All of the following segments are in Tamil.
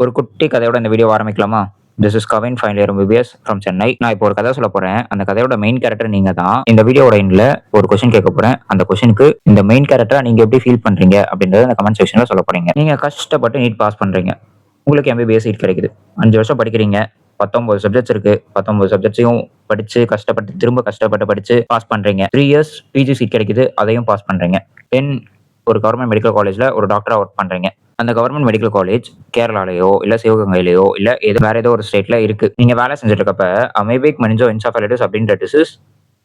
ஒரு குட்டி கதையோட இந்த வீடியோ ஆரம்பிக்கலாமா? This is Kavin final year MBBS from Chennai. நான் இப்போ ஒரு கதை சொல்ல போறேன். அந்த கதையோட மெயின் கேரக்டர் நீங்க தான். இந்த வீடியோட எண்ட்ல ஒரு கொஸ்டின் கேட்க போறேன். அந்த கொஸ்டினுக்கு இந்த மெயின் கேரக்டரா நீங்க எப்படி ஃபீல் பண்றீங்க அப்படின்றத இந்த கமெண்ட் செக்ஷன்ல சொல்ல போறீங்க. நீங்க கஷ்டப்பட்டு நீட் பாஸ் பண்றீங்க. உங்களுக்கு எம்பிபிஎஸ் சீட் கிடைக்குது. 5 வருஷம் படிக்கிறீங்க. 19 சப்ஜெக்ட்ஸ் இருக்கு. 19 சப்ஜெக்ட்ஸையும் படிச்சு கஷ்டப்பட்டு திரும்ப கஷ்டப்பட்டு படிச்சு பாஸ் பண்றீங்க. 3 இயர்ஸ் பிஜி சீட் கிடைக்குது. அதையும் பாஸ் பண்றீங்க. தென் ஒரு கவர்மெண்ட் மெடிக்கல் காலேஜ்ல ஒரு டாக்டரா ஒர்க் பண்றீங்க. அந்த கவர்மெண்ட் மெடிக்கல் காலேஜ் கேரளாலயோ இல்ல சிவகங்கையிலயோ இல்ல வேற ஏதோ ஒரு ஸ்டேட்ல இருக்கு. நீங்க வேலை செஞ்சுட்டு இருக்கப்ப அமீபிக் மெனிஞ்சோ என்செஃபாலிட்டிஸ் அப்படின்ற டிசீஸ்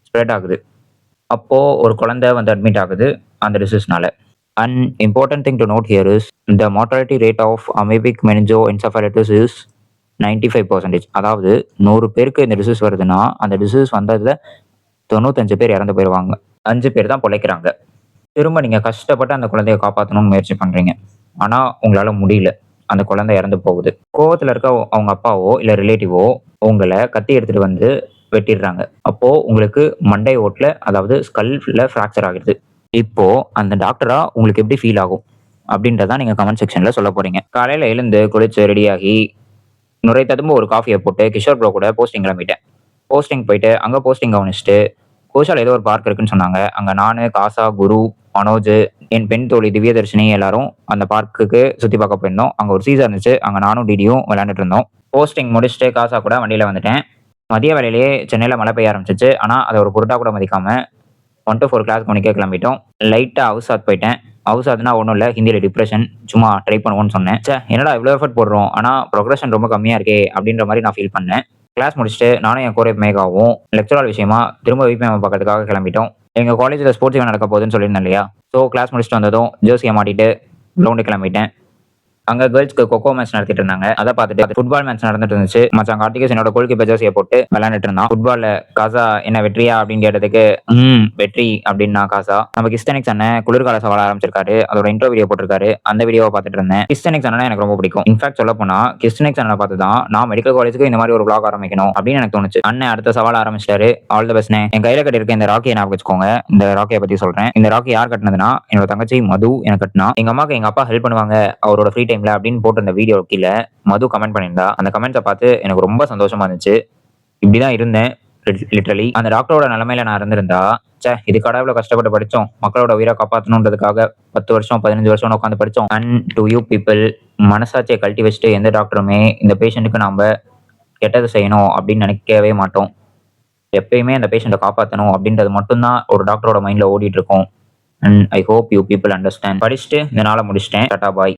ஸ்ப்ரெட் ஆகுது. அப்போ ஒரு குழந்தை வந்து அட்மிட் ஆகுது அந்த டிசீஸ்னால. And important thing to note here is the mortality rate of amoebic meningoencephalitis is 95%. அதாவது 100 பேருக்கு இந்த டிசீஸ் வருதுன்னா அந்த டிசீஸ் வந்ததுல 95 பேர் இறந்து போயிடுவாங்க. 5 பேர் தான் பொழைக்கிறாங்க. திரும்ப நீங்க கஷ்டப்பட்டு அந்த குழந்தைய காப்பாற்றணும்னு முயற்சி பண்றீங்க. ஆனா உங்களால முடியல. அந்த குழந்தை இறந்து போகுது. கோவத்துல இருக்க அவங்க அப்பாவோ இல்ல ரிலேட்டிவோ உங்களை கத்தி எடுத்துட்டு வந்து வெட்டிடுறாங்க. அப்போ உங்களுக்கு மண்டை ஓட்டுல அதாவது ஸ்கல்ல ஃப்ராக்சர் ஆகிடுது. இப்போ அந்த டாக்டரா உங்களுக்கு எப்படி ஃபீல் ஆகும் அப்படின்றத நீங்க கமெண்ட் செக்ஷன்ல சொல்ல போறீங்க. காலையில எழுந்து குளிச்சு ரெடியாகி நுரை ததும்ப ஒரு காஃபியை போட்டு கிஷோர் ப்ரோ கூட போஸ்டிங் கிளம்பிட்டேன். போஸ்டிங் போயிட்டு அங்க போஸ்டிங் கவனிச்சுட்டு கோஷால ஏதோ ஒரு பார்க் இருக்குன்னு சொன்னாங்க. அங்க நானு, காசா, குரு, மனோஜ், என் பெண் தோழி திவ்யதர்ஷினி எல்லாரும் அந்த பார்க்குக்கு சுத்தி பார்க்க போயிருந்தோம். அங்க ஒரு சீசன் இருந்துச்சு. அங்க நானும் டிடியும் விளையாண்டுட்டு இருந்தோம். போஸ்டிங் முடிச்சுட்டு காசா கூட வண்டியில வந்துட்டேன். மதிய வேலையிலேயே சென்னையில மழை பெய்ய ஆரம்பிச்சிச்சு. ஆனா அதை ஒரு பொருட்டா கூட மதிக்காம 1 to 4 கிளாஸ் கவனிக்க கிளம்பிட்டோம். லைட்டா அவுசாத் போயிட்டேன். அவுசாத்னா ஒன்றும் இல்லை, ஹிந்தியில டிப்ரெஷன். சும்மா ட்ரை பண்ணுவோன்னு சொன்னேன். சே, என்னடா இவ்வளோ எஃபர்ட் போடுறோம் ஆனா ப்ரொக்ரஷன் ரொம்ப கம்மியா இருக்கே அப்படின்ற மாதிரி நான் ஃபீல் பண்ணேன். கிளாஸ் முடிச்சுட்டு நானும் என் கோரே மேகாவும் லெக்சரல் விஷயமா திரும்ப விபிஎம் பார்க்கறதுக்காக கிளம்பிட்டோம். எங்க காலேஜில் ஸ்போர்ட்ஸ் ஈவென்ட் நடக்க போகுதுன்னு சொல்லியிருந்தேன் இல்லையா? ஸோ கிளாஸ் முடிச்சுட்டு வந்ததும் ஜெர்சியை மாட்டிட்டு கிரவுண்டு கிளம்பிட்டேன். அங்க கேர்ள்ஸ்க்கு கொக்கோ மேட்ச் நடத்திட்டு இருந்தாங்க. அதை பார்த்துட்டு ஃபுட்பால் மேட்ச் நடந்துட்டு இருந்துச்சு. மச்சான் கார்த்திகேஸ் என்னோட கோல் கீப்பர் ஜெர்சியை போட்டு விளையாண்டுட்டு இருந்தான். ஃபுட்பால்ல காசா என்ன வெற்றியா அப்படின்னு கேட்டதுக்கு வெற்றி அப்படின்னா காசா. நம்ம கிறிஸ்டனிக்ஸ் அண்ணன் குளிர்கால சவால் ஆரம்பிச்சிருக்காரு. அதோட இன்ட்ரோ வீடியோ போட்டிருக்காரு. அந்த வீடியோவை பார்த்துட்டு இருந்தேன். கிறிஸ்டனிக்ஸ் அண்ணன் எனக்கு ரொம்ப பிடிக்கும். இன்ஃபேக்ட் சொல்ல போனா கிறிஸ்டனிக்ஸ் அண்ணனை பார்த்து தான் நான் மெடிக்கல் காலேஜுக்கு இந்த மாதிரி ஒரு vlog ஆரம்பிக்கணும் அப்படின்னு எனக்கு தோணுச்சு. அண்ணன் அடுத்த சவால் ஆரம்பிச்சிட்டாரு. All the பெஸ்ட்னே. என் கையில கட்டிருக்க இந்த ராக்கியை ஞாபகம் வச்சுக்கோங்க. இந்த ராக்கியை பத்தி சொல்றேன். இந்த ராக்கி யார் கட்டினதுன்னா என்னோட தங்கச்சி மது எனக்கு கட்டினா. எங்க அம்மாக்கு எங்க அப்பா ஹெல்ப் பண்ணுவாங்க அவரோட ஃப்ரீ டைம்ல அப்படின்னு போட்டு இந்த வீடியோ கீழே மது கமெண்ட் பண்ணியிருந்தா. அந்த கமெண்ட்ஸை பார்த்து எனக்கு ரொம்ப சந்தோஷமா இருந்துச்சு. இப்படிதான் இருந்தேன் லிட்டரலி. அந்த டாக்டரோட நிலைமையில நான் இருந்திருந்தா, சே இது கடவுள கஷ்டப்பட்டு படிச்சோம், மக்களோட உயிரை காப்பாற்றணுன்றதுக்காக 10 வருஷம் 15 வருஷம் உட்காந்து படிச்சோம். அண்ட் டு யூ பீப்புள், மனசாட்சியை கழட்டி வச்சுட்டு எந்த டாக்டருமே இந்த பேஷண்ட்டுக்கு நாம கெட்டது செய்யணும் அப்படின்னு நினைக்கவே மாட்டோம். எப்பயுமே அந்த பேஷண்ட்டை காப்பாற்றணும் அப்படின்றது மட்டும்தான் ஒரு டாக்டரோட மைண்ட்ல ஓடிட்டு இருக்கும். And I hope you people understand. படிச்சுட்டு இந்த நாளை முடிச்சிட்டேன். டாடா பாய்.